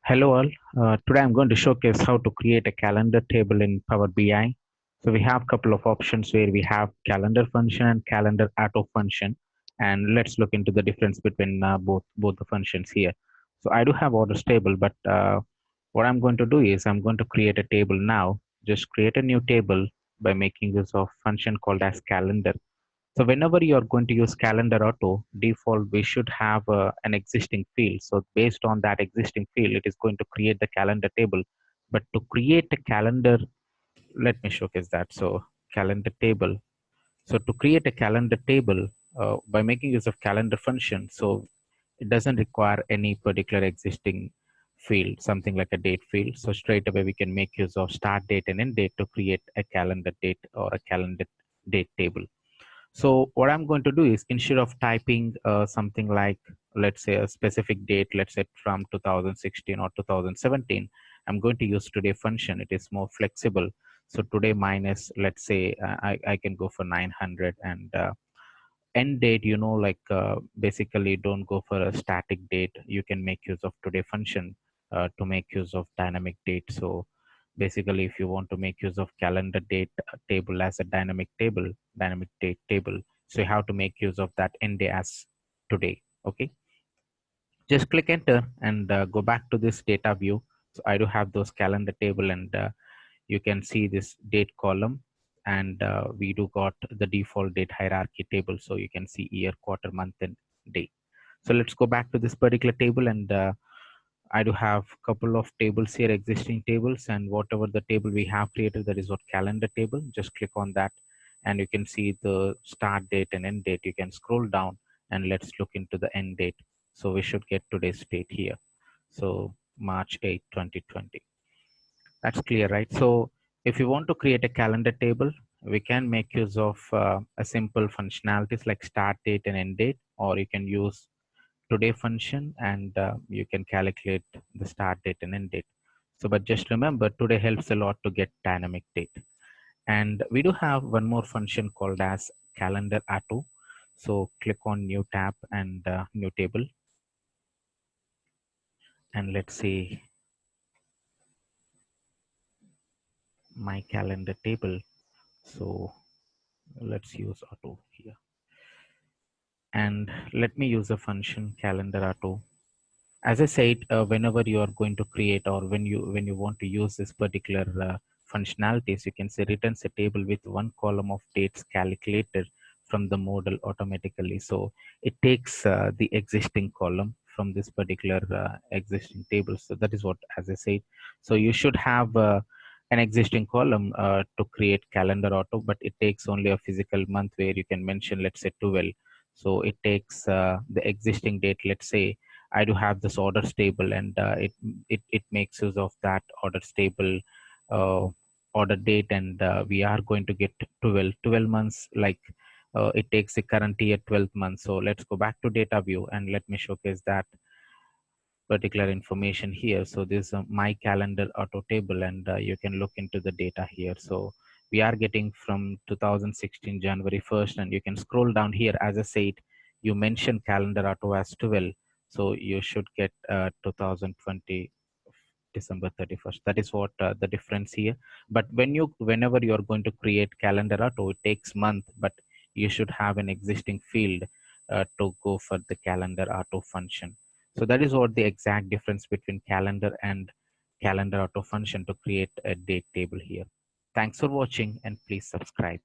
Hello all. Today I'm going to showcase how to create a calendar table in Power BI. So we have a couple of options where we have calendar function and calendar auto function. And let's look into the difference between both the functions here. So I do have orders table, but what I'm going to do is I'm going to create a table now. Just create a new table by making use of function called as calendar. So whenever you are going to use calendar auto, default, we should have an existing field. So based on that existing field, it is going to create the calendar table. But to create a calendar, let me showcase that. So calendar table. So to create a calendar table by making use of calendar function, so it doesn't require any particular existing field, something like a date field. So straight away we can make use of start date and end date to create a calendar date or a calendar date table. So what I'm going to do is instead of typing something like, let's say a specific date, let's say from 2016 or 2017, I'm going to use today function. It is more flexible. So today minus, let's say I can go for 900 and end date, basically don't go for a static date. You can make use of today function to make use of dynamic date. So basically if you want to make use of calendar date table as a dynamic date table, so you have to make use of that end day as today. Okay, just click enter and go back to this data view. So I do have those calendar table, and you can see this date column, and we do got the default date hierarchy table. So you can see year, quarter, month, and day. So let's go back to this particular table, and I do have a couple of tables here, existing tables, and whatever the table we have created, that is what calendar table. Just click on that and you can see the start date and end date. You can scroll down and let's look into the end date. So we should get today's date here. So March 8th, 2020. That's clear, right? So if you want to create a calendar table, we can make use of a simple functionalities like start date and end date, or you can use today function and you can calculate the start date and end date. So, but just remember, today helps a lot to get dynamic date. And we do have one more function called as calendar auto. So click on new tab and new table. And let's see my calendar table. So let's use auto here. And let me use a function calendar auto. As I said, whenever you are going to create, or when you want to use this particular functionalities, you can say returns a table with one column of dates calculated from the model automatically. So it takes the existing column from this particular existing table. So that is what, as I said, so you should have an existing column to create calendar auto, but it takes only a physical month where you can mention, let's say 12. So it takes the existing date. Let's say I do have this orders table, and it makes use of that orders table order date, and we are going to get 12 months. Like it takes the current year 12 months. So let's go back to data view and let me showcase that particular information here. So this is my calendar auto table, and you can look into the data here. So we are getting from 2016 January 1st, and you can scroll down here. As I said, you mentioned calendar auto as 12, so you should get 2020 December 31st. That is what the difference here. But whenever you are going to create calendar auto, it takes month, but you should have an existing field to go for the calendar auto function. So that is what the exact difference between calendar and calendar auto function to create a date table here. Thanks for watching, and please subscribe.